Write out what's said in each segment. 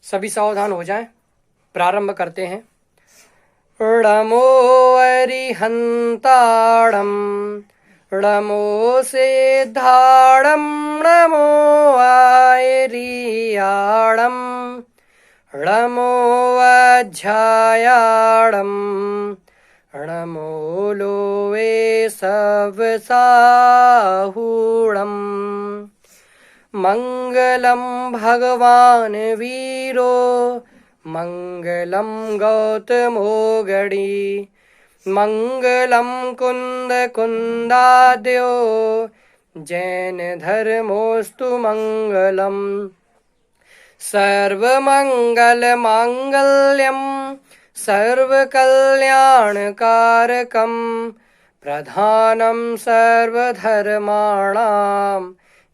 सभी सावधान हो जाएं। प्रारंभ करते हैं। णमो अरिहंताणं णमो सिद्धाणं णमो आयर्याणं णमो अध्यायाणं णमो लोवे सवसाहूणम्। मंगलम भगवान वीरो मंगलम गौतमो गणी मंगलम कुंद कुंदाद्यो जैन धर्मोस्तु मंगलम। सर्वमंगल मांगल्यम सर्वकल्याणकारकम प्रधानम सर्वधर्माणां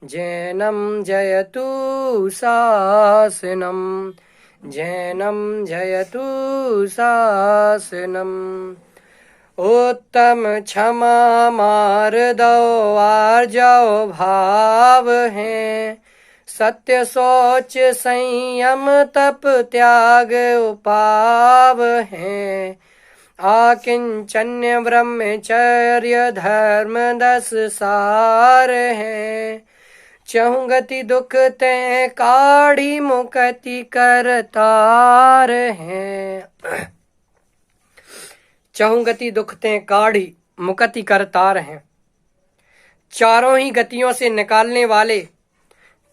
जैनम जयतु शासनम जैनम जयतु शासनम। उत्तम क्षमा मार्दव आर्जव भाव हैं सत्य शौच संयम तप त्याग उपाव हैं। आकिंचन्य ब्रह्मचर्य धर्म 10 सार हैं। चहुं गति दुख ते काढ़ी मुक्ति करतार हैं। चहुं गति दुख ते काढ़ी मुक्ति करतार हैं। चारों ही गतियों से निकालने वाले,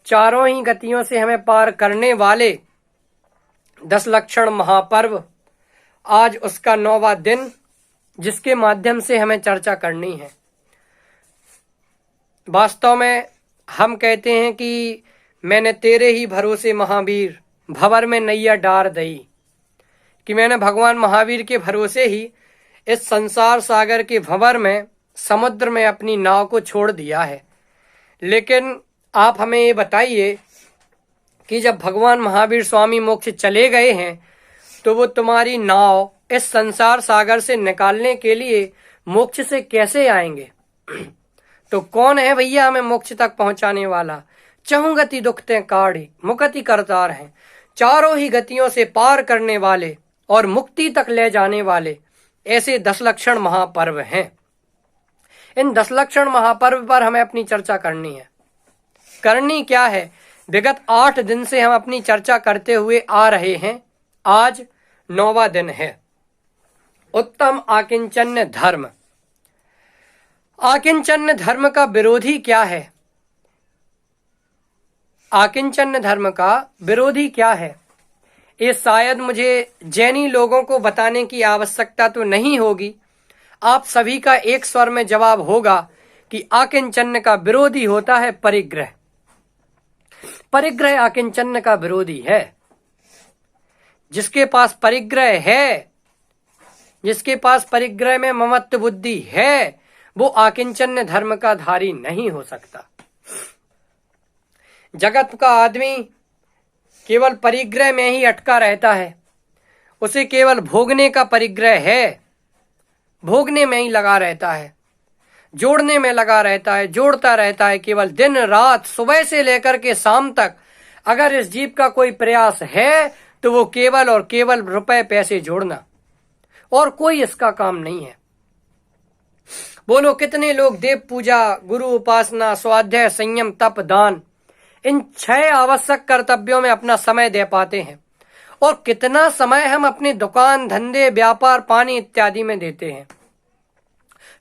चारों ही गतियों से हमें पार करने वाले 10 लक्षण महापर्व, आज उसका 9वां दिन, जिसके माध्यम से हमें चर्चा करनी है। वास्तव में हम कहते हैं कि मैंने तेरे ही भरोसे महावीर भंवर में नैया डार दई, कि मैंने भगवान महावीर के भरोसे ही इस संसार सागर के भंवर में, समुद्र में अपनी नाव को छोड़ दिया है। लेकिन आप हमें ये बताइए कि जब भगवान महावीर स्वामी मोक्ष चले गए हैं तो वो तुम्हारी नाव इस संसार सागर से निकालने के लिए मोक्ष से कैसे आएंगे? तो कौन है भैया हमें मोक्ष तक पहुंचाने वाला? चहुं गति दुखते काढ़ी मुक्ति करतार हैं। चारों ही गतियों से पार करने वाले और मुक्ति तक ले जाने वाले ऐसे 10 लक्षण महापर्व हैं। इन 10 लक्षण महापर्व पर हमें अपनी चर्चा करनी है। करनी क्या है? विगत 8 दिन से हम अपनी चर्चा करते हुए आ रहे हैं। आज 9वां दिन है। उत्तम आकिंचन्य धर्म। आकिंचन्य धर्म का विरोधी क्या है? आकिंचन्य धर्म का विरोधी क्या है? ये शायद मुझे जैनी लोगों को बताने की आवश्यकता तो नहीं होगी। आप सभी का एक स्वर में जवाब होगा कि आकिंचन्य का विरोधी होता है परिग्रह। परिग्रह आकिंचन्य का विरोधी है। जिसके पास परिग्रह है, जिसके पास परिग्रह में ममत्व बुद्धि है, वो आकिंचन्य धर्म का धारी नहीं हो सकता। जगत का आदमी केवल परिग्रह में ही अटका रहता है। उसे केवल भोगने का परिग्रह है, भोगने में ही लगा रहता है, जोड़ने में लगा रहता है, जोड़ता रहता है। केवल दिन रात सुबह से लेकर के शाम तक अगर इस जीव का कोई प्रयास है तो वो केवल और केवल रुपए पैसे जोड़ना, और कोई इसका काम नहीं है। बोलो कितने लोग देव पूजा, गुरु उपासना, स्वाध्याय, संयम, तप, दान, इन 6 आवश्यक कर्तव्यों में अपना समय दे पाते हैं, और कितना समय हम अपनी दुकान, धंधे, व्यापार, पानी इत्यादि में देते हैं।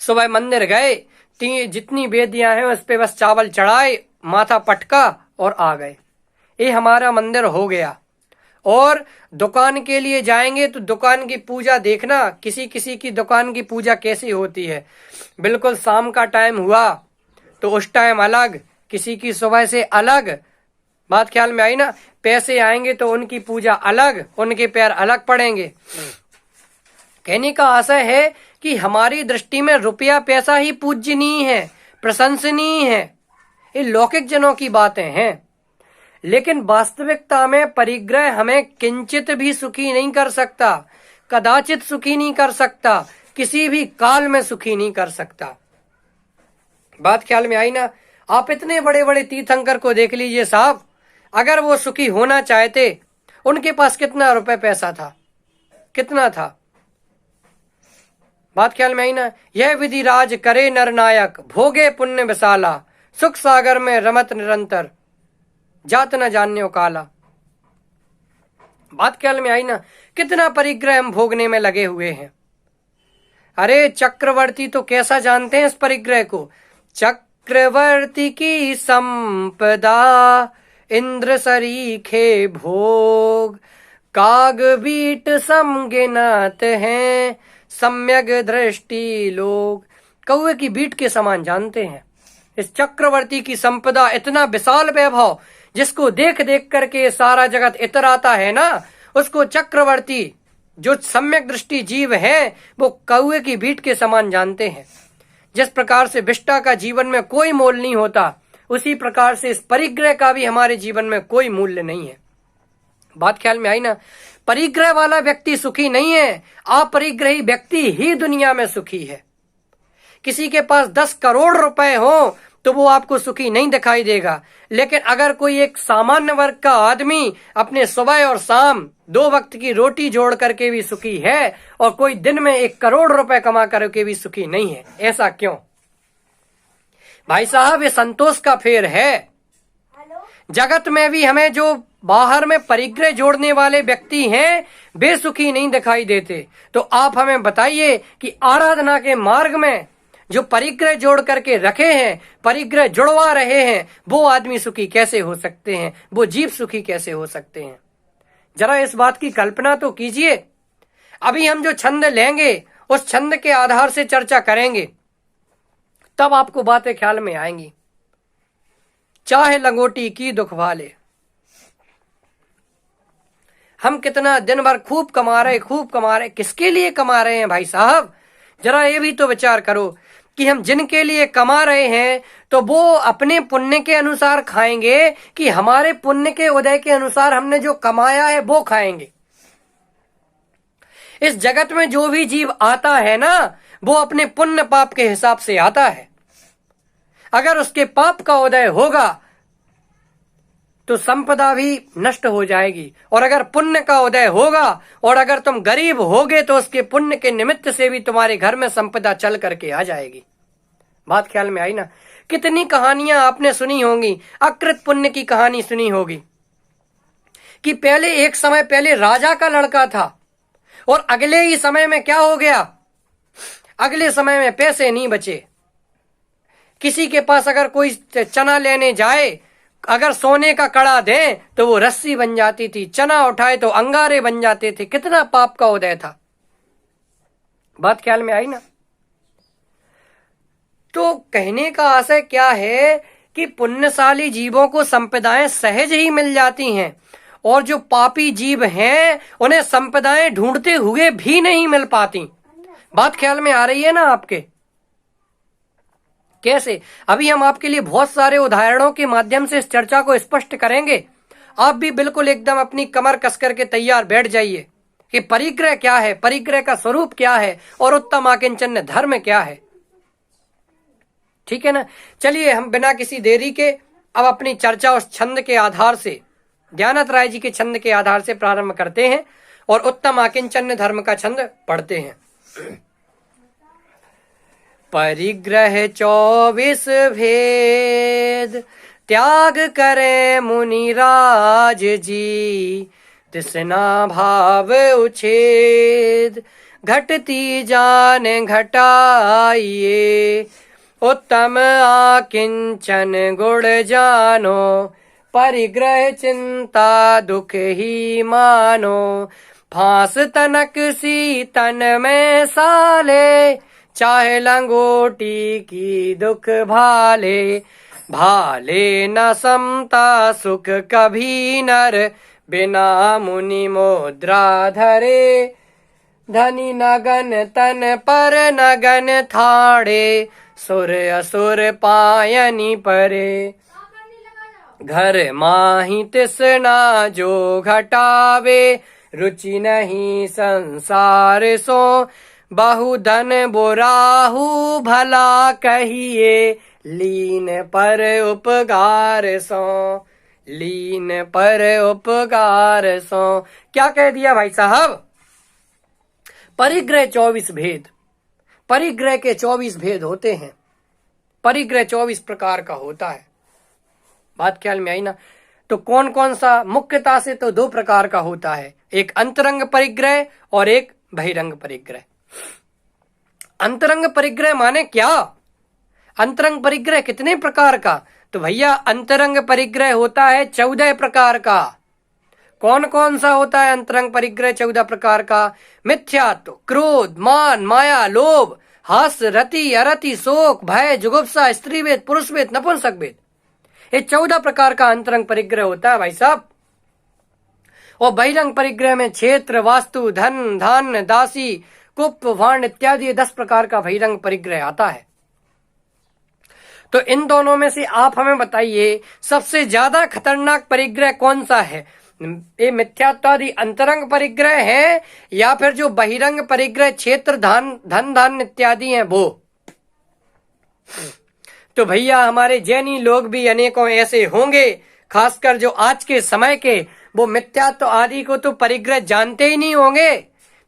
सुबह मंदिर गए, जितनी वेदियां हैं उस पे बस चावल चढ़ाए, माथा पटका और आ गए। ये हमारा मंदिर हो गया। और दुकान के लिए जाएंगे तो दुकान की पूजा देखना, किसी किसी की दुकान की पूजा कैसी होती है। बिल्कुल शाम का टाइम हुआ तो उस टाइम अलग, किसी की सुबह से अलग। बात ख्याल में आई ना? पैसे आएंगे तो उनकी पूजा अलग, उनके पैर अलग पड़ेंगे। कहने का आशय है कि हमारी दृष्टि में रुपया पैसा ही पूज्यनीय है, प्रशंसनीय है। ये लौकिक जनों की बातें हैं। लेकिन वास्तविकता में परिग्रह हमें किंचित भी सुखी नहीं कर सकता, कदाचित सुखी नहीं कर सकता, किसी भी काल में सुखी नहीं कर सकता। बात ख्याल में आई ना? आप इतने बड़े बड़े तीर्थंकर को देख लीजिए साहब, अगर वो सुखी होना चाहते उनके पास कितना रुपए पैसा था, कितना था? बात ख्याल में आई ना। यह विधि राज करे नरनायक, भोगे पुण्य विशाला, सुख सागर में रमत निरंतर, जात न जान्यो काला। बात ख्याल में आई ना। कितना परिग्रह हम भोगने में लगे हुए हैं। अरे चक्रवर्ती तो कैसा जानते हैं इस परिग्रह को? चक्रवर्ती की संपदा, इंद्र सरीखे भोग, काग बीट समगिनत हैं, सम्यक दृष्टि लोग। कौवे की बीट के समान जानते हैं इस चक्रवर्ती की संपदा। इतना विशाल वैभव जिसको देख देख करके सारा जगत इतराता है ना, उसको चक्रवर्ती जो सम्यक दृष्टि जीव है वो कौवे की बीट के समान जानते हैं। जिस प्रकार से विष्टा का जीवन में कोई मोल नहीं होता, उसी प्रकार से इस परिग्रह का भी हमारे जीवन में कोई मूल्य नहीं है। बात ख्याल में आई ना। परिग्रह वाला व्यक्ति सुखी नहीं है, अपरिग्रही व्यक्ति ही दुनिया में सुखी है। किसी के पास 10 करोड़ रुपए हो तो वो आपको सुखी नहीं दिखाई देगा, लेकिन अगर कोई एक सामान्य वर्ग का आदमी अपने सुबह और शाम 2 वक्त की रोटी जोड़ करके भी सुखी है, और कोई दिन में 1 करोड़ रुपए कमा करके भी सुखी नहीं है, ऐसा क्यों? भाई साहब, ये संतोष का फेर है। जगत में भी हमें जो बाहर में परिग्रह जोड़ने वाले व्यक्ति हैं वे सुखी नहीं दिखाई देते। तो आप हमें बताइए कि आराधना के मार्ग में जो परिग्रह जोड़ करके रखे हैं, परिग्रह जुड़वा रहे हैं, वो आदमी सुखी कैसे हो सकते हैं? वो जीव सुखी कैसे हो सकते हैं? जरा इस बात की कल्पना तो कीजिए। अभी हम जो छंद लेंगे उस छंद के आधार से चर्चा करेंगे, तब आपको बातें ख्याल में आएंगी। चाहे लंगोटी की दुख वाले, हम कितना दिन भर खूब कमा रहे, किसके लिए कमा रहे हैं भाई साहब? जरा ये भी तो विचार करो कि हम जिनके लिए कमा रहे हैं तो वो अपने पुण्य के अनुसार खाएंगे कि हमारे पुण्य के उदय के अनुसार हमने जो कमाया है वो खाएंगे? इस जगत में जो भी जीव आता है ना, वो अपने पुण्य पाप के हिसाब से आता है। अगर उसके पाप का उदय होगा तो संपदा भी नष्ट हो जाएगी, और अगर पुण्य का उदय होगा और अगर तुम गरीब होगे तो उसके पुण्य के निमित्त से भी तुम्हारे घर में संपदा चल करके आ जाएगी। बात ख्याल में आई ना। कितनी कहानियां आपने सुनी होंगी, अकृत पुण्य की कहानी सुनी होगी कि पहले एक समय पहले राजा का लड़का था और अगले ही समय में क्या हो गया? अगले समय में पैसे नहीं बचे। किसी के पास अगर कोई चना लेने जाए, अगर सोने का कड़ा दें तो वो रस्सी बन जाती थी, चना उठाए तो अंगारे बन जाते थे। कितना पाप का उदय था। बात ख्याल में आई ना। तो कहने का आशय क्या है कि पुण्यशाली जीवों को संपदाएं सहज ही मिल जाती हैं, और जो पापी जीव हैं उन्हें संपदाएं ढूंढते हुए भी नहीं मिल पाती। बात ख्याल में आ रही है ना आपके? कैसे? अभी हम आपके लिए बहुत सारे उदाहरणों के माध्यम से इस चर्चा को स्पष्ट करेंगे। आप भी बिल्कुल एकदम अपनी कमर कस करके तैयार बैठ जाइए कि परिग्रह क्या है, परिग्रह का स्वरूप क्या है, और उत्तम आकिंचन धर्म क्या है। ठीक है ना? चलिए हम बिना किसी देरी के अब अपनी चर्चा उस छंद के आधार से, ज्ञानत राय जी के छंद के आधार से प्रारंभ करते हैं और उत्तम आकिंचन धर्म का छंद पढ़ते हैं। परिग्रह 24 भेद, त्याग करे मुनिराज जी, तृष्णा भाव उछेद, घटती जान घटाइए, उत्तम आकिंचन गुण जानो, परिग्रह चिंता दुख ही मानो, फांस तनक सी तन में साले, चाहे लंगोटी की दुख भाले, भाले न समता सुख कभी नर, बिना मुनि मुद्रा धरे, धनी नगन तन पर नगन थाड़े, सुर असुर पायनी परे, घर माही तृष्णा जो घटावे, रुचि नहीं संसार सो, बहुधन बुराहु भला कहिए, लीन पर उपकार सो, लीन पर उपकार सो। क्या कह दिया भाई साहब? परिग्रह 24 भेद, परिग्रह के 24 भेद होते हैं। परिग्रह 24 प्रकार का होता है। बात ख्याल में आई ना? तो कौन कौन सा? मुख्यता से तो 2 प्रकार का होता है, एक अंतरंग परिग्रह और एक बहिरंग परिग्रह। अंतरंग परिग्रह माने क्या? अंतरंग परिग्रह कितने प्रकार का? तो भैया अंतरंग परिग्रह होता है 14 प्रकार का। कौन कौन सा होता है अंतरंग परिग्रह 14 प्रकार का? मिथ्यात्व, क्रोध, मान, माया, लोभ, हास्य, रति, अरति, शोक, भय, जुगुप्सा, स्त्रीवेद, पुरुषवेद, नपुंसकवेद, ये 14 प्रकार का अंतरंग परिग्रह होता है भाई साहब। और बहिरंग परिग्रह में क्षेत्र, वास्तु, धन, धान्य, दासी, कुप, भांड इत्यादि 10 प्रकार का बहिरंग परिग्रह आता है। तो इन दोनों में से आप हमें बताइए सबसे ज्यादा खतरनाक परिग्रह कौन सा है? ये मिथ्यात्वादि अंतरंग परिग्रह है या फिर जो बहिरंग परिग्रह क्षेत्र, धन धान्य इत्यादि हैं वो? तो भैया हमारे जैनी लोग भी अनेकों ऐसे होंगे, खासकर जो आज के समय के, वो मिथ्यात्व आदि को तो परिग्रह जानते ही नहीं होंगे,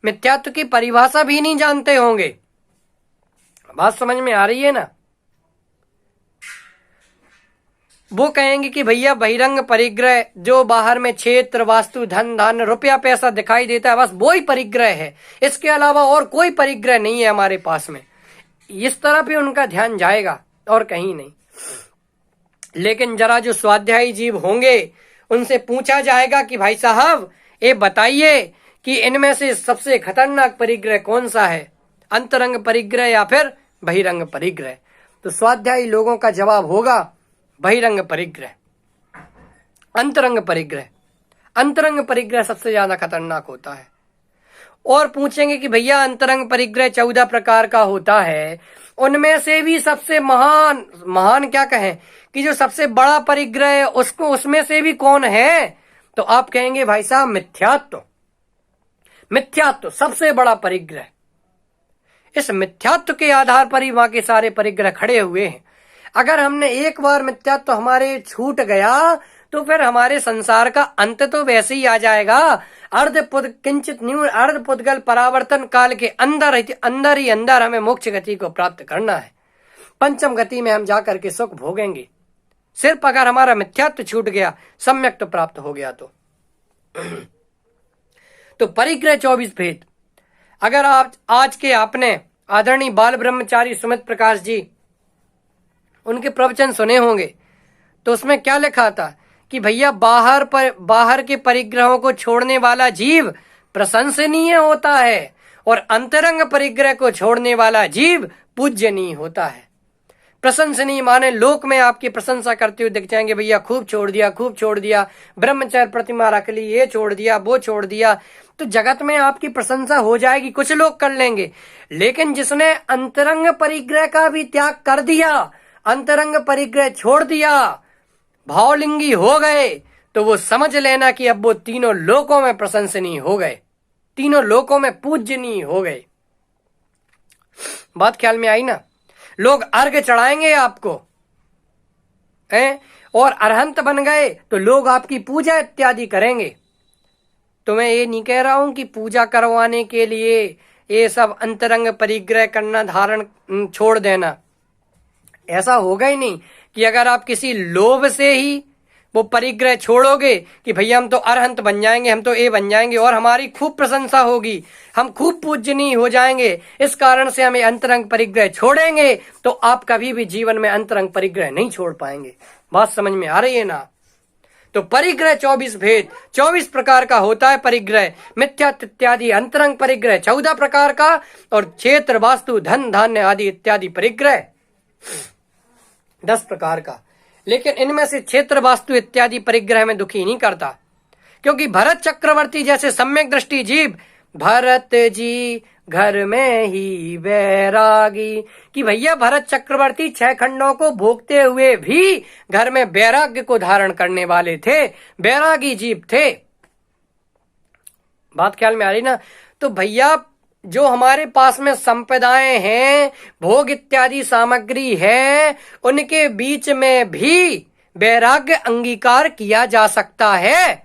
मिथ्यात्व की परिभाषा भी नहीं जानते होंगे। बात समझ में आ रही है ना? वो कहेंगे कि भैया बहिरंग परिग्रह जो बाहर में क्षेत्र, वास्तु, धन धान्य, रुपया पैसा दिखाई देता है, बस वो ही परिग्रह है, इसके अलावा और कोई परिग्रह नहीं है हमारे पास में। इस तरह भी उनका ध्यान जाएगा और कहीं नहीं। लेकिन जरा जो स्वाध्यायी जीव होंगे उनसे पूछा जाएगा कि भाई साहब ये बताइए कि इनमें से सबसे खतरनाक परिग्रह कौन सा है, अंतरंग परिग्रह या फिर बहिरंग परिग्रह? तो स्वाध्यायी लोगों का जवाब होगा बहिरंग परिग्रह, अंतरंग परिग्रह। अंतरंग परिग्रह सबसे ज्यादा खतरनाक होता है। और पूछेंगे कि भैया अंतरंग परिग्रह 14 प्रकार का होता है, उनमें से भी सबसे महान क्या कहें कि जो सबसे बड़ा परिग्रह है उसको, उसमें से भी कौन है? तो आप कहेंगे भाई साहब मिथ्यात्व। मिथ्यात्व सबसे बड़ा परिग्रह। इस मिथ्यात्व के आधार पर ही वहां के सारे परिग्रह खड़े हुए हैं। अगर हमने एक बार मिथ्यात्व हमारे छूट गया तो फिर हमारे संसार का अंत तो वैसे ही आ जाएगा। किंचित न्यून अर्ध पुद्गल परावर्तन काल के अंदर ही हमें मोक्ष गति को प्राप्त करना है। पंचम गति में हम जाकर के सुख भोगेंगे, सिर्फ अगर हमारा मिथ्यात्व छूट गया, सम्यक तो प्राप्त हो गया तो परिग्रह 24 भेद। अगर आप आज के आपने आदरणीय बाल ब्रह्मचारी सुमित प्रकाश जी उनके प्रवचन सुने होंगे, तो उसमें क्या लिखा था कि भैया बाहर के परिग्रहों को छोड़ने वाला जीव प्रशंसनीय होता है और अंतरंग परिग्रह को छोड़ने वाला जीव पूज्यनीय होता है। प्रशंसनीय माने लोक में आपकी प्रशंसा करते हुए दिख जाएंगे, भैया खूब छोड़ दिया, ब्रह्मचर्य प्रतिमा रख ली, ये छोड़ दिया, वो छोड़ दिया, तो जगत में आपकी प्रशंसा हो जाएगी, कुछ लोग कर लेंगे। लेकिन जिसने अंतरंग परिग्रह का भी त्याग कर दिया, अंतरंग परिग्रह छोड़ दिया, भावलिंगी हो गए, तो वो समझ लेना कि अब वो तीनों लोकों में प्रशंसनीय हो गए, तीनों लोकों में पूजनीय हो गए। बात ख्याल में आई ना? लोग अर्घ चढ़ाएंगे आपको हैं, और अरहंत बन गए तो लोग आपकी पूजा इत्यादि करेंगे। तो मैं ये नहीं कह रहा हूं कि पूजा करवाने के लिए ये सब अंतरंग परिग्रह करना, धारण छोड़ देना, ऐसा होगा ही नहीं कि अगर आप किसी लोभ से ही वो परिग्रह छोड़ोगे कि भैया हम तो अरहंत बन जाएंगे, हम तो ये बन जाएंगे और हमारी खूब प्रशंसा होगी, हम खूब पूजनीय हो जाएंगे, इस कारण से हमें अंतरंग परिग्रह छोड़ेंगे, तो आप कभी भी जीवन में अंतरंग परिग्रह नहीं छोड़ पाएंगे। बात समझ में आ रही है ना? तो परिग्रह 24 भेद, 24 प्रकार का होता है परिग्रह। मिथ्यात्व इत्यादि अंतरंग परिग्रह 14 प्रकार का, और क्षेत्र, वास्तु, धन धान्य आदि इत्यादि परिग्रह 10 प्रकार का। लेकिन इनमें से क्षेत्र, वास्तु इत्यादि परिग्रह में दुखी नहीं करता, क्योंकि भरत चक्रवर्ती जैसे सम्यक दृष्टि जीव, भरत जी घर में ही बैरागी, कि भैया भरत चक्रवर्ती 6 खंडों को भोगते हुए भी घर में वैराग्य को धारण करने वाले थे, बैरागी जीव थे। बात ख्याल में आ रही ना? तो भैया जो हमारे पास में संपदाएं हैं, भोग इत्यादि सामग्री है, उनके बीच में भी वैराग्य अंगीकार किया जा सकता है।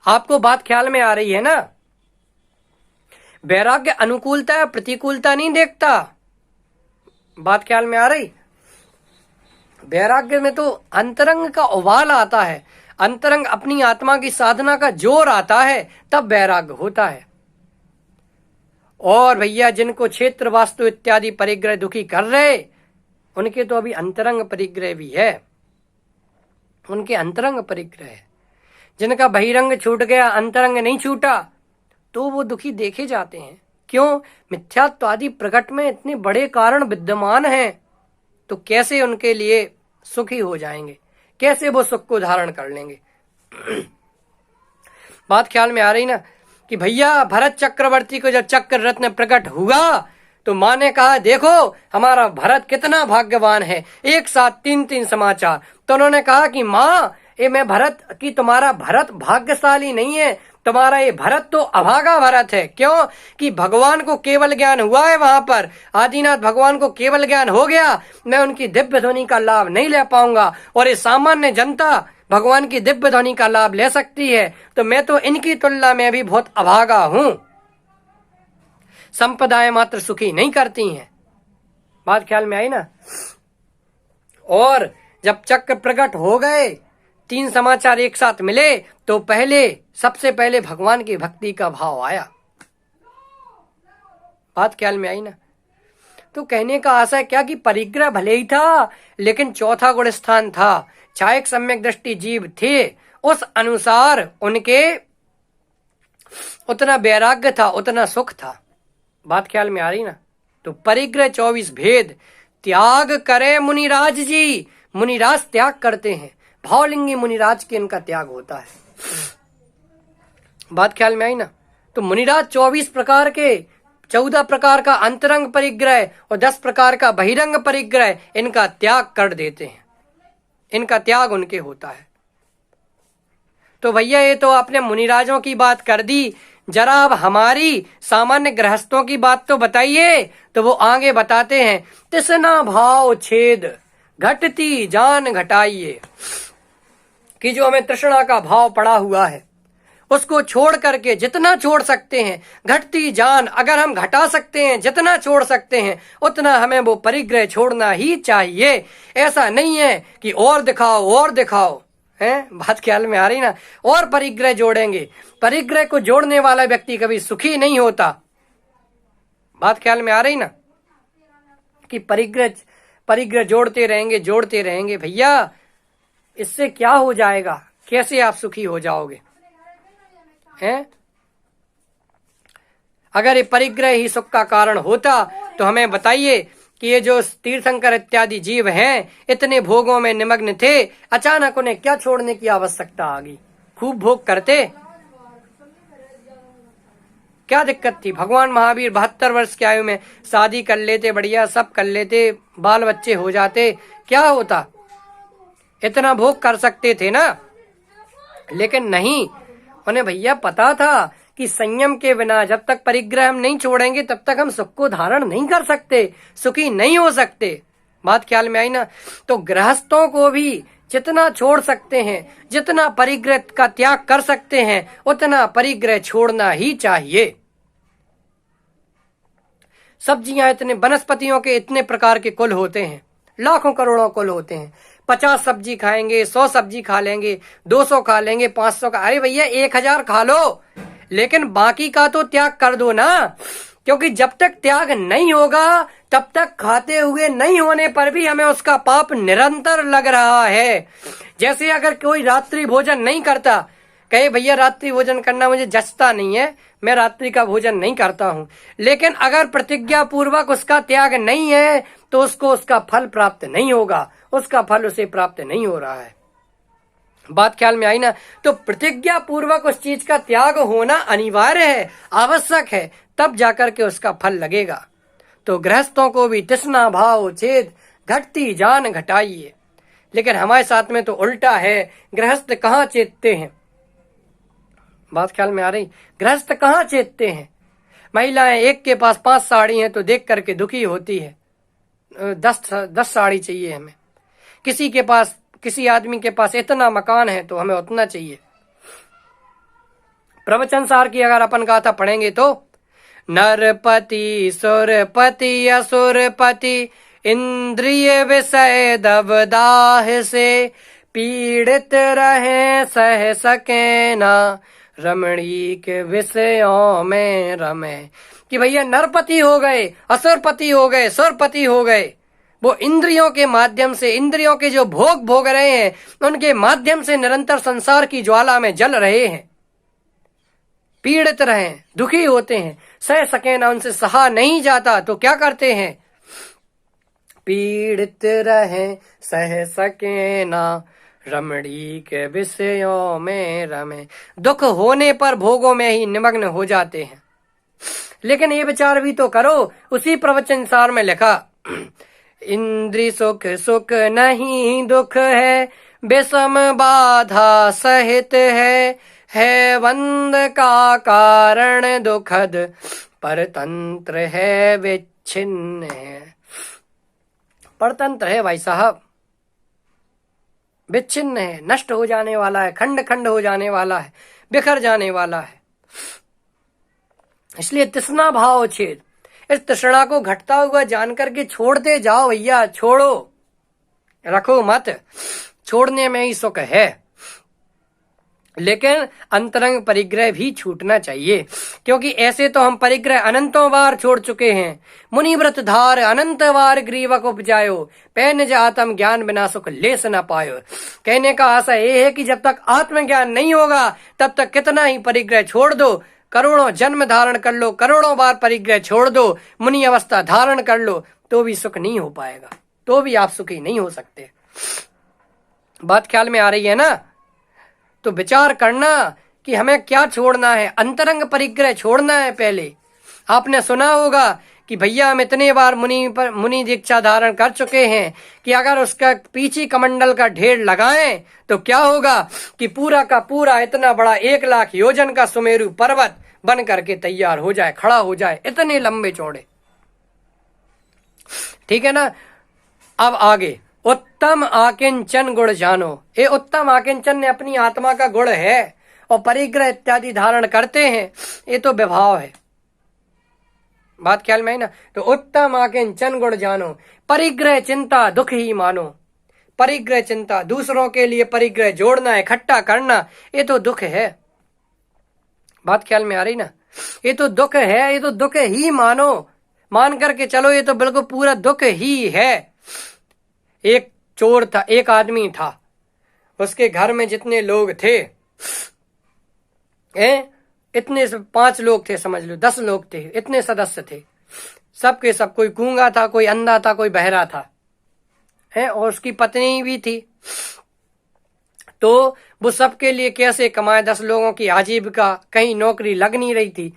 आपको बात ख्याल में आ रही है ना? वैराग्य अनुकूलता या प्रतिकूलता नहीं देखता। बात ख्याल में आ रही? वैराग्य में तो अंतरंग का उबाल आता है, अंतरंग अपनी आत्मा की साधना का जोर आता है, तब वैराग्य होता है। और भैया जिनको क्षेत्र वास्तु इत्यादि परिग्रह दुखी कर रहे, उनके तो अभी अंतरंग परिग्रह भी है, उनके अंतरंग परिग्रह है। जिनका बहिरंग छूट गया, अंतरंग नहीं छूटा, तो वो दुखी देखे जाते हैं। क्यों? मिथ्यात्व आदि प्रकट में इतने बड़े कारण विद्यमान हैं, तो कैसे उनके लिए सुखी हो जाएंगे, कैसे वो सुख को धारण कर लेंगे? बात ख्याल में आ रही ना? कि भैया भरत चक्रवर्ती को जब चक्र रत्न प्रकट हुआ तो माँ ने कहा देखो हमारा भरत कितना भाग्यवान है, एक साथ 3-3 समाचार। तो उन्होंने कहा कि माँ ये मैं भरत की, तुम्हारा भरत भाग्यशाली नहीं है, तुम्हारा ये भरत तो अभागा भरत है। क्यों? कि भगवान को केवल ज्ञान हुआ है, वहां पर आदिनाथ भगवान को केवल ज्ञान हो गया, मैं उनकी दिव्य ध्वनि का लाभ नहीं ले पाऊंगा, और ये सामान्य जनता भगवान की दिव्य ध्वनि का लाभ ले सकती है, तो मैं तो इनकी तुलना में भी बहुत अभागा हूं। संपदाएं मात्र सुखी नहीं करती हैं। बात ख्याल में आई ना? और जब चक्र प्रकट हो गए, 3 समाचार एक साथ मिले, तो सबसे पहले भगवान की भक्ति का भाव आया। बात ख्याल में आई ना? तो कहने का आशय क्या कि परिग्रह भले ही था, लेकिन चौथा गुण स्थान था, छायक सम्यक दृष्टि जीव थे, उस अनुसार उनके उतना वैराग्य था, उतना सुख था। बात ख्याल में आ रही ना? तो परिग्रह 24 भेद त्याग करे मुनिराज जी। मुनिराज त्याग करते हैं, भावलिंगी मुनिराज के इनका त्याग होता है। बात ख्याल में आई ना? तो मुनिराज 24 प्रकार के, 14 प्रकार का अंतरंग परिग्रह और 10 प्रकार का बहिरंग परिग्रह, इनका त्याग कर देते हैं, इनका त्याग उनके होता है। तो भैया ये तो आपने मुनिराजों की बात कर दी, जरा अब हमारी सामान्य गृहस्थों की बात तो बताइए। तो वो आगे बताते हैं, तिसना भाव छेद घटती जान घटाइए, कि जो हमें तृष्णा का भाव पड़ा हुआ है उसको छोड़ करके जितना छोड़ सकते हैं, घटती जान अगर हम घटा सकते हैं, जितना छोड़ सकते हैं उतना हमें वो परिग्रह छोड़ना ही चाहिए। ऐसा नहीं है कि और दिखाओ हैं? बात ख्याल में आ रही ना? और परिग्रह जोड़ेंगे, परिग्रह को जोड़ने वाला व्यक्ति कभी सुखी नहीं होता। बात ख्याल में आ रही ना? कि परिग्रह जोड़ते रहेंगे भैया, इससे क्या हो जाएगा, कैसे आप सुखी हो जाओगे हैं? अगर ये परिग्रह ही सुख का कारण होता तो हमें बताइए कि ये जो तीर्थंकर इत्यादि जीव हैं, इतने भोगों में निमग्न थे, अचानक उन्हें क्या छोड़ने की आवश्यकता आ गई? खूब भोग करते, क्या दिक्कत थी? भगवान महावीर 72 वर्ष की आयु में शादी कर लेते, बढ़िया सब कर लेते, बाल बच्चे हो जाते, क्या होता? इतना भोग कर सकते थे ना। लेकिन नहीं, उन्हें भैया पता था कि संयम के बिना जब तक परिग्रह हम नहीं छोड़ेंगे तब तक हम सुख को धारण नहीं कर सकते, सुखी नहीं हो सकते। बात ख्याल में आई ना? तो गृहस्थों को भी जितना छोड़ सकते हैं, जितना परिग्रह का त्याग कर सकते हैं, उतना परिग्रह छोड़ना ही चाहिए। सब्जियां इतने, वनस्पतियों के इतने प्रकार के कुल होते हैं, लाखों करोड़ों कुल होते हैं। 50 सब्जी खाएंगे, 100 सब्जी खा लेंगे, 200 खा लेंगे, 500 का, अरे भैया 1000 खा लो, लेकिन बाकी का तो त्याग कर दो ना। क्योंकि जब तक त्याग नहीं होगा तब तक खाते हुए नहीं होने पर भी हमें उसका पाप निरंतर लग रहा है। जैसे अगर कोई रात्रि भोजन नहीं करता, कहे भैया रात्रि भोजन करना मुझे जचता नहीं है, मैं रात्रि का भोजन नहीं करता हूँ, लेकिन अगर प्रतिज्ञा पूर्वक उसका त्याग नहीं है तो उसको उसका फल प्राप्त नहीं होगा, उसका फल उसे प्राप्त नहीं हो रहा है। बात ख्याल में आई ना? तो प्रतिज्ञा पूर्वक उस चीज का त्याग होना अनिवार्य है, आवश्यक है, तब जाकर के उसका फल लगेगा। तो गृहस्थों को भी तृष्णा भाव छेद घटती जान घटाइए। लेकिन हमारे साथ में तो उल्टा है, गृहस्थ कहाँ चेतते हैं? बात ख्याल में आ रही? गृहस्थ कहाँ चेतते हैं? महिलाएं एक के पास 5 साड़ी हैं तो देख करके दुखी होती है, 10 साड़ी चाहिए हमें। किसी के पास किसी आदमी के पास इतना मकान है तो हमें उतना चाहिए। प्रवचन सार की अगर अपन गाथा पढ़ेंगे तो नरपति सुरपति असुरपति इंद्रिय विषय दबदाह से पीड़ित रहे सह सके ना रमणीक विषयों में रमे। कि भैया नरपति हो गए, असुरपति हो गए, सुरपति हो गए, वो इंद्रियों के माध्यम से, इंद्रियों के जो भोग भोग रहे हैं उनके माध्यम से निरंतर संसार की ज्वाला में जल रहे हैं, पीड़ित रहे, दुखी होते हैं, सह सके ना, उनसे सहा नहीं जाता तो क्या करते हैं, पीड़ित रहे सह सके ना रमणी के विषयों में रमे। दुख होने पर भोगों में ही निमग्न हो जाते हैं। लेकिन ये विचार भी तो करो, उसी प्रवचन सार में लिखा इंद्री सुख सुख नहीं दुख है, विषम बाधा सहित है बंद का कारण दुखद, परतंत्र है विच्छिन्न है। परतंत्र है भाई साहब, विच्छिन्न है, नष्ट हो जाने वाला है, खंड खंड हो जाने वाला है, बिखर जाने वाला है। इसलिए तृष्णा भाव छेद, इस तृष्णा को घटता हुआ जानकर के छोड़ते जाओ भैया, छोड़ो, रखो मत, छोड़ने में ही सुख है। लेकिन अंतरंग परिग्रह भी छूटना चाहिए, क्योंकि ऐसे तो हम परिग्रह अनंतों बार छोड़ चुके हैं। मुनिव्रत धार अनंत बार ग्रीवक उपजायो, पै निज आत्म ज्ञान बिना सुख लेस न पायो। कहने का आशा ये है कि जब तक आत्मज्ञान नहीं होगा तब तक कितना ही परिग्रह छोड़ दो, करोड़ों जन्म धारण कर लो, करोड़ों बार परिग्रह छोड़ दो, मुनि अवस्था धारण कर लो, तो भी सुख नहीं हो पाएगा, तो भी आप सुखी नहीं हो सकते। बात ख्याल में आ रही है ना? तो विचार करना कि हमें क्या छोड़ना है। अंतरंग परिग्रह छोड़ना है। पहले आपने सुना होगा कि भैया हम इतने बार मुनि दीक्षा धारण कर चुके हैं कि अगर उसका पीछे कमंडल का ढेर लगाएं तो क्या होगा कि पूरा का पूरा इतना बड़ा 1 लाख योजन का सुमेरु पर्वत बन करके तैयार हो जाए, खड़ा हो जाए, इतने लंबे चौड़े। ठीक है ना? अब आगे उत्तम आकिंचन गुण जानो। ये उत्तम आकिंचन ने अपनी आत्मा का गुण है और परिग्रह इत्यादि धारण करते हैं, ये तो विभाव है। बात ख्याल में है ना? तो उत्तम आकिंचन गुण जानो, परिग्रह चिंता दुख ही मानो। परिग्रह चिंता, दूसरों के लिए परिग्रह जोड़ना, इकट्ठा करना, ये तो दुख है। बात ख्याल में आ रही ना? ये तो दुख है, ये तो दुख ही मानो, मान करके चलो, ये तो बिल्कुल पूरा दुख ही है। एक चोर था, एक आदमी था, उसके घर में जितने लोग थे, इतने 5 लोग थे, समझ लो 10 लोग थे, इतने सदस्य थे, सबके सब, कोई गूंगा था, कोई अंधा था, कोई बहरा था, और उसकी पत्नी भी थी। तो वो सबके लिए कैसे कमाए, 10 लोगों की आजीविका, कहीं नौकरी लग नहीं रही थी,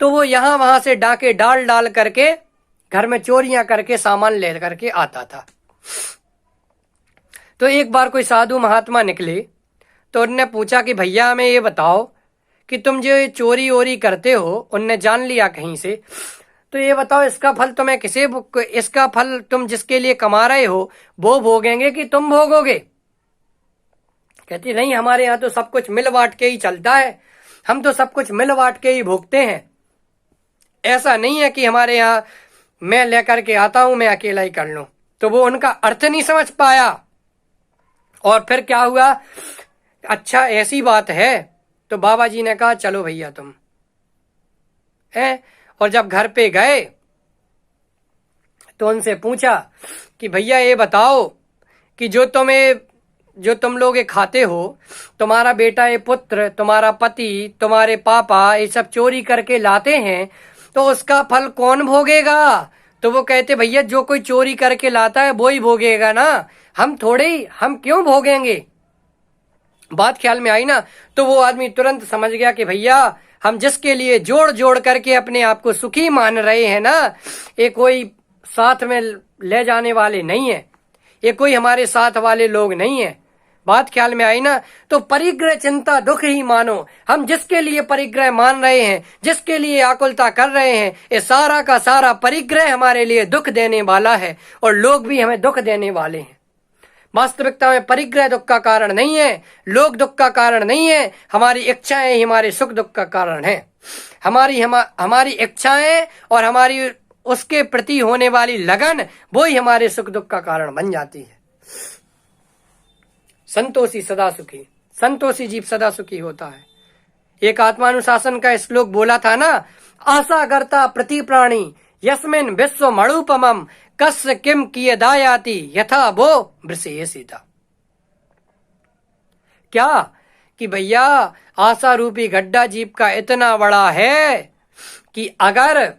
तो वो यहां वहां से डाके डाल डाल करके घर में चोरियां करके सामान ले करके आता था। तो एक बार कोई साधु महात्मा निकले तो उनने पूछा कि भैया हमें ये बताओ कि तुम जो ये चोरी ओरी करते हो, उनने जान लिया कहीं से, तो ये बताओ इसका फल तुम्हें इसका फल तुम जिसके लिए कमा रहे हो वो भोगेंगे कि तुम भोगोगे? कहती नहीं, हमारे यहाँ तो सब कुछ मिल बांट के ही चलता है, हम तो सब कुछ मिल बांट के ही भोगते हैं। ऐसा नहीं है कि हमारे यहाँ मैं लेकर के आता हूं, मैं अकेला ही कर लूं। तो वो उनका अर्थ नहीं समझ पाया और फिर क्या हुआ, अच्छा ऐसी बात है, तो बाबा जी ने कहा चलो भैया तुम और जब घर पे गए तो उनसे पूछा कि भैया ये बताओ कि जो तुम लोग ये खाते हो, तुम्हारा बेटा, ये पुत्र, तुम्हारा पति, तुम्हारे पापा, ये सब चोरी करके लाते हैं, तो उसका फल कौन भोगेगा? तो वो कहते भैया जो कोई चोरी करके लाता है वो ही भोगेगा ना, हम थोड़े ही, हम क्यों भोगेंगे? बात ख्याल में आई ना? तो वो आदमी तुरंत समझ गया कि भैया हम जिसके लिए जोड़ जोड़ करके अपने आप को सुखी मान रहे हैं ना, ये कोई साथ में ले जाने वाले नहीं है, ये कोई हमारे साथ वाले लोग नहीं है। बात ख्याल में आई ना? तो परिग्रह चिंता दुख ही मानो। हम जिसके लिए परिग्रह मान रहे हैं, जिसके लिए आकुलता कर रहे हैं, ये सारा का सारा परिग्रह हमारे लिए दुख देने वाला है और लोग भी हमें दुख देने वाले हैं। वास्तविकता में परिग्रह दुख का कारण नहीं है, लोक दुख का कारण नहीं है, हमारी इच्छाएं ही हमारे सुख दुख का कारण है। हमारी इच्छाएं और हमारी उसके प्रति होने वाली लगन वो ही हमारे सुख दुख का कारण बन जाती है। संतोषी सदा सुखी, संतोषी जीव सदा सुखी होता है। एक आत्मानुशासन का श्लोक बोला था ना, आशा करता प्रति प्राणी यस्मिन विश्व मणुपमम कस्य किम कियदायाति यथा वो वृषे सीता। क्या कि भैया आशा रूपी गड्ढा जीव का इतना बड़ा है कि अगर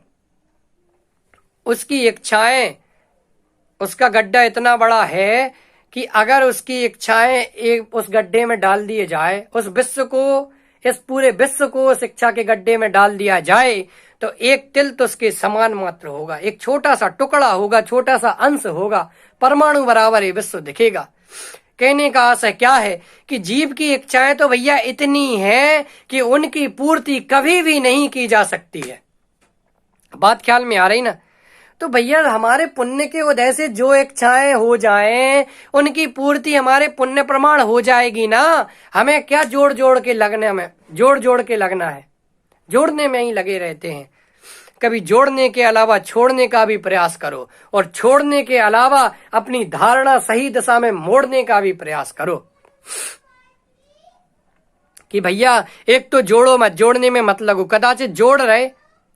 उसकी इच्छाएं, उसका गड्ढा इतना बड़ा है कि अगर उसकी इच्छाएं एक उस गड्ढे में डाल दिए जाए, उस विश्व को, इस पूरे विश्व को उस इच्छा के गड्ढे में डाल दिया जाए तो एक तिल तो उसके समान मात्र होगा, एक छोटा सा टुकड़ा होगा, छोटा सा अंश होगा, परमाणु बराबर ये विश्व दिखेगा। कहने का आशय क्या है कि जीव की इच्छाएं तो भैया इतनी हैं कि उनकी पूर्ति कभी भी नहीं की जा सकती है। बात ख्याल में आ रही ना? तो भैया हमारे पुण्य के उदय से जो इच्छाएं हो जाएं उनकी पूर्ति हमारे पुण्य प्रमाण हो जाएगी ना। हमें क्या जोड़ जोड़ के लगना है, जोड़ने में ही लगे रहते हैं। कभी जोड़ने के अलावा छोड़ने का भी प्रयास करो और छोड़ने के अलावा अपनी धारणा सही दिशा में मोड़ने का भी प्रयास करो कि भैया एक तो जोड़ो मत, जोड़ने में मत लगो। कदाचित जोड़ रहे,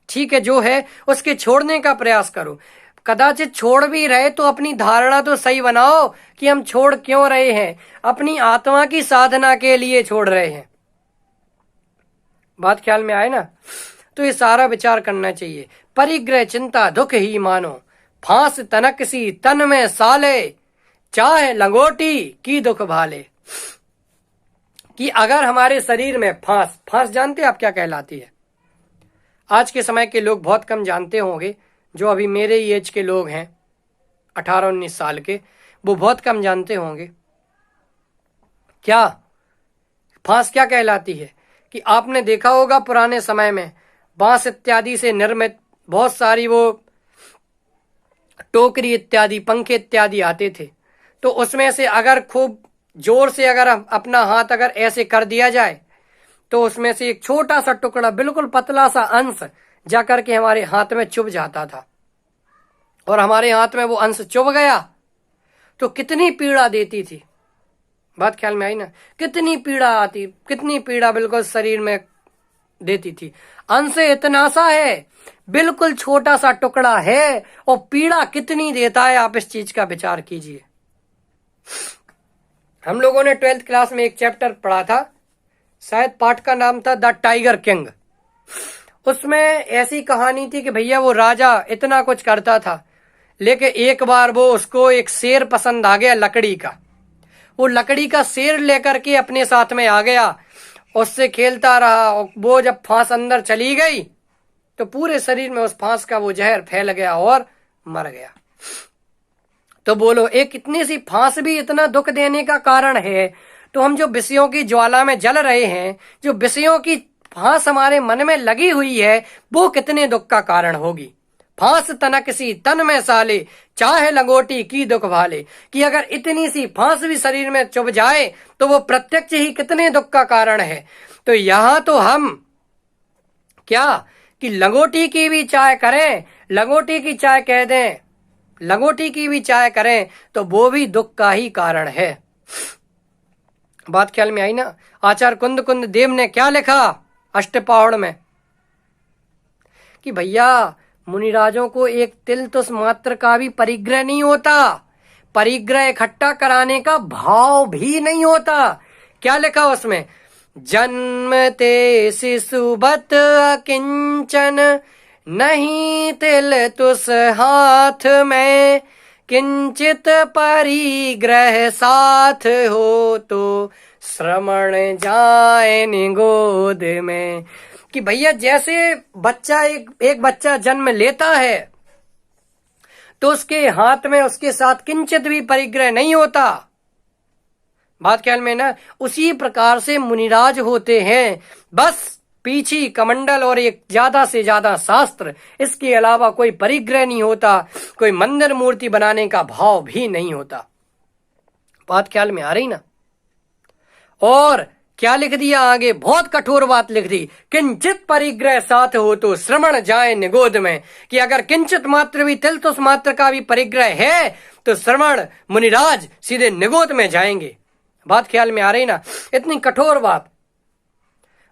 ठीक है, जो है उसके छोड़ने का प्रयास करो। कदाचित छोड़ भी रहे तो अपनी धारणा तो सही बनाओ कि हम छोड़ क्यों रहे हैं, अपनी आत्मा की साधना के लिए छोड़ रहे हैं। बात ख्याल में आए ना? तो ये सारा विचार करना चाहिए। परिग्रह चिंता दुख ही मानो, फांस तनक सी तन में साले, चाहे लंगोटी की दुख भाले। कि अगर हमारे शरीर में फांस जानते आप क्या कहलाती है? आज के समय के लोग बहुत कम जानते होंगे, जो अभी मेरे ही एज के लोग हैं 18-19 साल के, वो बहुत कम जानते होंगे। क्या फांस क्या कहलाती है? कि आपने देखा होगा पुराने समय में बांस इत्यादि से निर्मित बहुत सारी वो टोकरी इत्यादि, पंखे इत्यादि आते थे। तो उसमें से अगर खूब जोर से अगर अपना हाथ अगर ऐसे कर दिया जाए तो उसमें से एक छोटा सा टुकड़ा, बिल्कुल पतला सा अंश जाकर के हमारे हाथ में चुभ जाता था। और हमारे हाथ में वो अंश चुभ गया तो कितनी पीड़ा देती थी। बात ख्याल में आई ना? कितनी पीड़ा आती, कितनी पीड़ा बिल्कुल शरीर में देती थी। अंश इतना सा है, बिल्कुल छोटा सा टुकड़ा है, और पीड़ा कितनी देता है, आप इस चीज का विचार कीजिए। हम लोगों ने 12th क्लास में एक चैप्टर पढ़ा था, शायद पाठ का नाम था द टाइगर किंग। उसमें ऐसी कहानी थी कि भैया वो राजा इतना कुछ करता था, लेकिन एक बार वो उसको एक शेर पसंद आ गया, लकड़ी का। वो लकड़ी का शेर लेकर के अपने साथ में आ गया, उससे खेलता रहा। और वो जब फांस अंदर चली गई तो पूरे शरीर में उस फांस का वो जहर फैल गया और मर गया। तो बोलो, एक इतनी सी फांस भी इतना दुख देने का कारण है, तो हम जो विषयों की ज्वाला में जल रहे हैं, जो विषयों की फांस हमारे मन में लगी हुई है, वो कितने दुख का कारण होगी। फांस तनक सी तन में साले, चाहे लंगोटी की दुख भाले। कि अगर इतनी सी फांस भी शरीर में चुभ जाए तो वो प्रत्यक्ष ही कितने दुख का कारण है। तो यहाँ तो हम क्या कि लंगोटी की भी चाय करें, लंगोटी की चाय कह दें, लंगोटी की भी चाय करें तो वो भी दुख का ही कारण है। बात ख्याल में आई ना? आचार्य कुंद कुंद देव ने क्या लिखा अष्टपौढ़ में कि भैया मुनिराजों को एक तिल तुस मात्र का भी परिग्रह नहीं होता, परिग्रह इकट्ठा कराने का भाव भी नहीं होता। क्या लिखा उसमें? जन्मते शिशुवत अकिंचन, नहीं तिल तुस हाथ में, किंचित परिग्रह साथ हो तो श्रमण जाए निगोद में। कि भैया जैसे बच्चा एक बच्चा जन्म लेता है तो उसके हाथ में उसके साथ किंचित भी परिग्रह नहीं होता। बात ख्याल में ना? उसी प्रकार से मुनिराज होते हैं, बस पीछी कमंडल और एक ज्यादा से ज्यादा शास्त्र, इसके अलावा कोई परिग्रह नहीं होता, कोई मंदिर मूर्ति बनाने का भाव भी नहीं होता। बात ख्याल में आ रही ना। और क्या लिख दिया आगे, बहुत कठोर बात लिख दी, किंचित परिग्रह साथ हो तो श्रवण जाए निगोद में, कि अगर किंचित मात्र भी तिलतुस मात्र का भी परिग्रह है तो श्रवण मुनिराज सीधे निगोद में जाएंगे। बात ख्याल में आ रही ना। इतनी कठोर बात।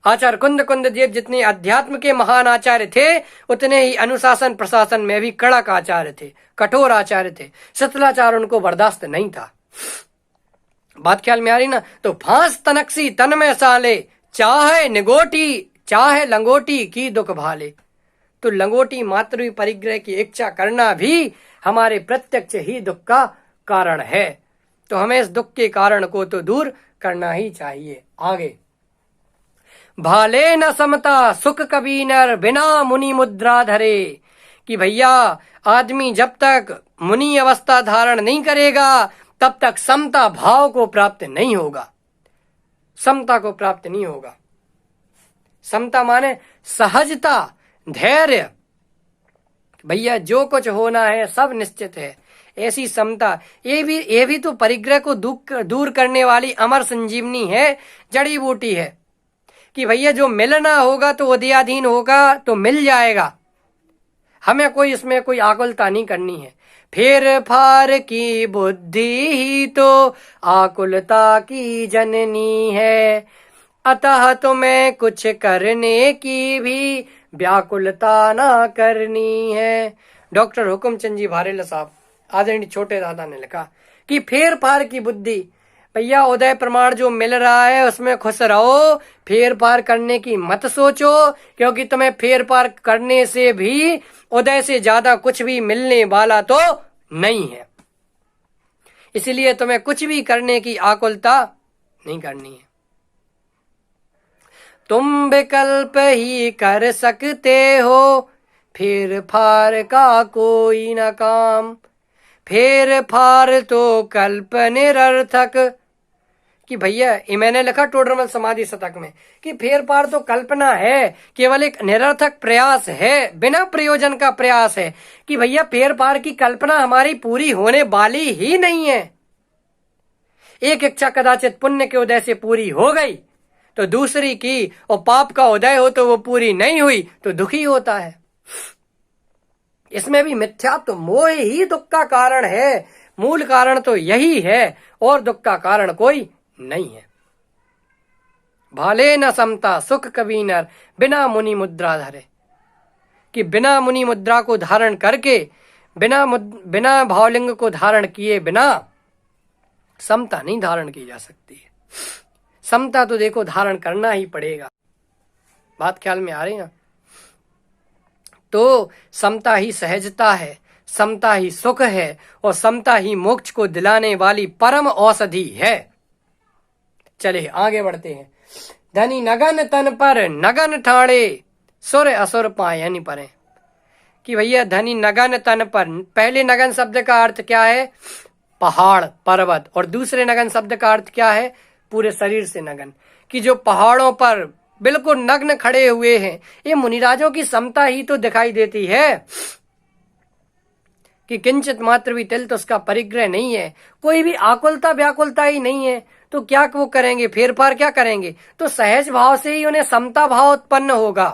आचार्य कुंद देव जितने अध्यात्म के महान आचार्य थे उतने ही अनुशासन प्रशासन में भी कड़क आचार्य थे, कठोर आचार्य थे। शिथिलाचार उनको बर्दाश्त नहीं था। बात ख्याल में आ रही ना। तो फांस तनकसी तन में साले, चाहे निगोटी चाहे लंगोटी की दुख भाले। तो लंगोटी मात्र परिग्रह की इच्छा करना भी हमारे प्रत्यक्ष ही दुख का कारण है। तो हमें इस दुख के कारण को तो दूर करना ही चाहिए। आगे, भाले न समता सुख कभी नर बिना मुनि मुद्रा धरे, कि भैया आदमी जब तक मुनि अवस्था धारण नहीं करेगा तब तक समता भाव को प्राप्त नहीं होगा, समता को प्राप्त नहीं होगा। समता माने सहजता, धैर्य। भैया जो कुछ होना है सब निश्चित है, ऐसी समता। ये भी तो परिग्रह को दूर करने वाली अमर संजीवनी है, जड़ी बूटी है। कि भैया जो मिलना होगा तो उदयाधीन होगा तो मिल जाएगा, हमें कोई इसमें कोई आकुलता नहीं करनी है। फेर फार की बुद्धि ही तो आकुलता की जननी है, अतः तुम्हें कुछ करने की भी व्याकुलता ना करनी है। डॉक्टर हुकुमचंद जी भारेला साहब आदरणीय छोटे दादा ने लिखा कि फेर फार की बुद्धि। भैया उदय प्रमाण जो मिल रहा है उसमें खुश रहो, फेर पार करने की मत सोचो, क्योंकि तुम्हें फेर पार करने से भी उदय से ज्यादा कुछ भी मिलने वाला तो नहीं है। इसलिए तुम्हें कुछ भी करने की आकुलता नहीं करनी है। तुम विकल्प ही कर सकते हो, फेर फार का कोई न काम, फेर फार तो कल्प निरर्थक। कि भैया ये मैंने लिखा टोडरमल समाधि शतक में कि फेर पार तो कल्पना है, केवल एक निरर्थक प्रयास है, बिना प्रयोजन का प्रयास है। कि भैया फेर पार की कल्पना हमारी पूरी होने वाली ही नहीं है। एक इच्छा कदाचित पुण्य के उदय से पूरी हो गई तो दूसरी की, और पाप का उदय हो तो वो पूरी नहीं हुई तो दुखी होता है। इसमें भी मिथ्यात्व मोह ही दुख का कारण है, मूल कारण तो यही है और दुख का कारण कोई नहीं है। भाले न समता सुख कभी नर बिना मुनि मुद्रा धरे। कि बिना मुनि मुद्रा को धारण करके, बिना भावलिंग को धारण किए बिना समता नहीं धारण की जा सकती है। समता तो देखो धारण करना ही पड़ेगा। बात ख्याल में आ रही ना। तो समता ही सहजता है, समता ही सुख है, और समता ही मोक्ष को दिलाने वाली परम औषधि है। चले आगे बढ़ते हैं। धनी नगन तन पर नगन ठाणे, सुर असुर पायनि परे। कि भैया धनी नगन तन पर, पहले नगन शब्द का अर्थ क्या है? पहाड़ पर्वत, और दूसरे नगन शब्द का अर्थ क्या है? पूरे शरीर से नगन। कि जो पहाड़ों पर बिल्कुल नग्न खड़े हुए हैं, ये मुनिराजों की समता ही तो दिखाई देती है। कि किंचित मात्र भी तिल तो उसका परिग्रह नहीं है, कोई भी आकुलता व्याकुलता ही नहीं है, तो क्या वो करेंगे? फेर पार क्या करेंगे? तो सहज भाव से ही उन्हें समता भाव उत्पन्न होगा।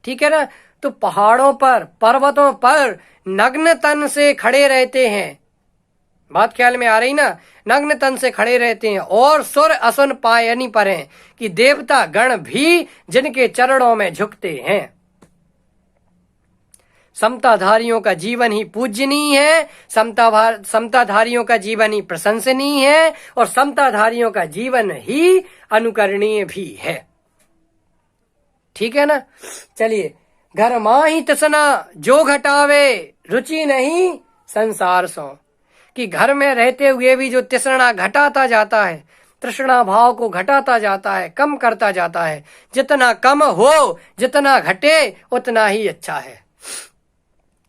ठीक है ना। तो पहाड़ों पर पर्वतों पर नग्न तन से खड़े रहते हैं। बात ख्याल में आ रही ना। नग्न तन से खड़े रहते हैं, और सुर असुन पायनि परे। कि देवता गण भी जिनके चरणों में झुकते हैं। समताधारियों का जीवन ही पूजनीय है, समताधारियों का जीवन ही प्रशंसनीय है, और समताधारियों का जीवन ही अनुकरणीय भी है। ठीक है ना। चलिए, घर माही तृष्णा जो घटावे, रुचि नहीं संसार सो। कि घर में रहते हुए भी जो तृष्णा घटाता जाता है, तृष्णा भाव को घटाता जाता है, कम करता जाता है। जितना कम हो, जितना घटे, उतना ही अच्छा है।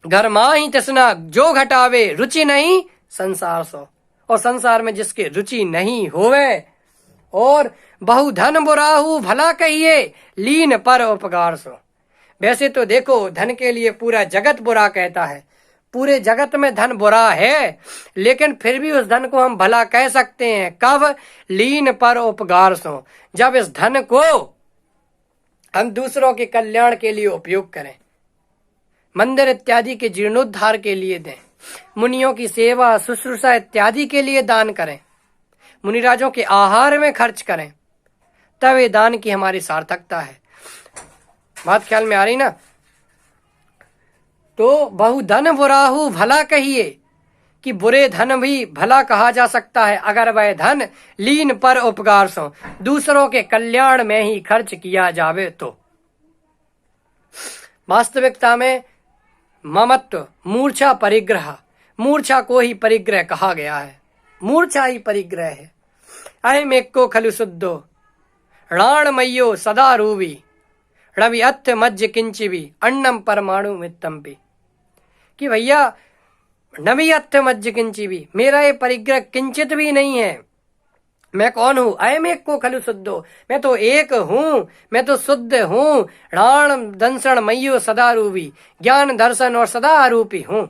घर माही तृष्णा जो घटावे, रुचि नहीं संसार सो। और संसार में जिसके रुचि नहीं होवे, और बहु धन बुराहु भला कहिए, लीन पर उपकार सो। वैसे तो देखो, धन के लिए पूरा जगत बुरा कहता है, पूरे जगत में धन बुरा है, लेकिन फिर भी उस धन को हम भला कह सकते हैं। कब? लीन पर उपकार सो, जब इस धन को हम दूसरों के कल्याण के लिए उपयोग करें, मंदिर इत्यादि के जीर्णोद्धार के लिए दें, मुनियों की सेवा शुश्रूषा इत्यादि के लिए दान करें, मुनिराजों के आहार में खर्च करें, तब ये दान की हमारी सार्थकता है। बात ख्याल में आ रही ना? तो बहु धन बुराहु भला कहिए, कि बुरे धन भी भला कहा जा सकता है अगर वह धन लीन पर उपकार सो, दूसरों के कल्याण में ही खर्च किया जावे तो। वास्तविकता में ममत्व मूर्छा परिग्रह, मूर्छा को ही परिग्रह कहा गया है, मूर्छा ही परिग्रह है। अहम एको खलु शुद्धो णाणमय्यो सदा रूवी रवि अथ मज्ज किंचिवी अन्नम परमाणु मित्तम्पि। कि भैया नवी अथ मज्ज किंचिवी, मेरा ये परिग्रह किंचित भी नहीं है। मैं कौन हूँ? अयम एक को खलु शुद्धो, मैं तो एक हूँ, मैं तो शुद्ध हूँ। णाण दंसण मय्यो सदा रूपी, ज्ञान दर्शन और सदा आरूपी हूँ।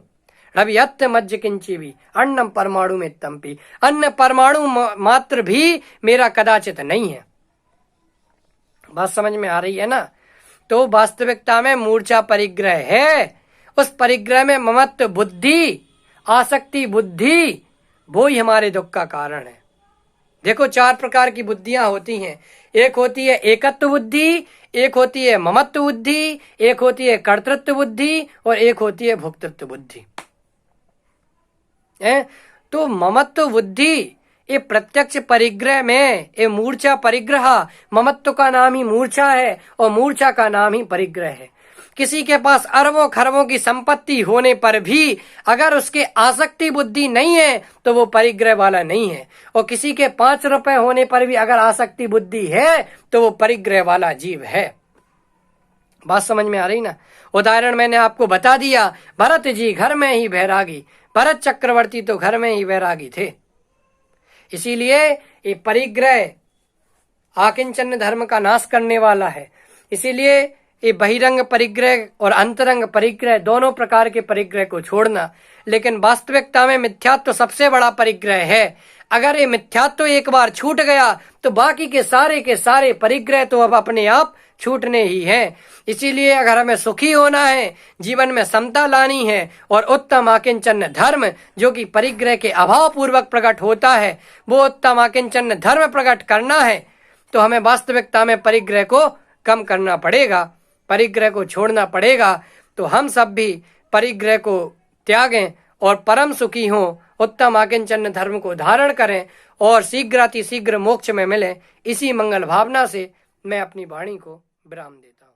रवि अत्त मज्ज किंचिवी अन्नम परमाणु में तंपी, अन्न परमाणु मात्र भी मेरा कदाचित नहीं है। बात समझ में आ रही है ना? तो वास्तविकता में मूर्छा परिग्रह है, उस परिग्रह में ममत्व बुद्धि, आसक्ति बुद्धि, वो ही हमारे दुख का कारण है। देखो 4 प्रकार की बुद्धियां होती हैं। एक होती है एकत्व बुद्धि, एक होती है ममत्व बुद्धि, एक होती है कर्तृत्व बुद्धि और एक होती है भोक्तृत्व बुद्धि। तो ममत्व बुद्धि ये प्रत्यक्ष परिग्रह में ये मूर्छा परिग्रह, ममत्व का नाम ही मूर्छा है और मूर्छा का नाम ही परिग्रह है। किसी के पास अरबों खरबों की संपत्ति होने पर भी अगर उसके आसक्ति बुद्धि नहीं है तो वो परिग्रह वाला नहीं है, और किसी के 5 रुपए होने पर भी अगर आसक्ति बुद्धि है तो वो परिग्रह वाला जीव है। बात समझ में आ रही ना? उदाहरण मैंने आपको बता दिया, भरत जी घर में ही बैरागी, भरत चक्रवर्ती तो घर में ही बैरागी थे। इसीलिए ये परिग्रह आकिंचन धर्म का नाश करने वाला है। इसीलिए ये बहिरंग परिग्रह और अंतरंग परिग्रह दोनों प्रकार के परिग्रह को छोड़ना। लेकिन वास्तविकता में मिथ्यात्व सबसे बड़ा परिग्रह है। अगर ये मिथ्यात्व एक बार छूट गया तो बाकी के सारे परिग्रह तो अब अपने आप छूटने ही हैं। इसीलिए अगर हमें सुखी होना है, जीवन में समता लानी है और उत्तम आकिंचन धर्म जो कि परिग्रह के अभाव पूर्वक प्रकट होता है, वो उत्तम आकिंचन धर्म प्रकट करना है, तो हमें वास्तविकता में परिग्रह को कम करना पड़ेगा, परिग्रह को छोड़ना पड़ेगा। तो हम सब भी परिग्रह को त्यागें और परम सुखी हों, उत्तम आकिंचन धर्म को धारण करें और शीघ्रातिशीघ्र मोक्ष में मिले। इसी मंगल भावना से मैं अपनी वाणी को विराम देता हूँ।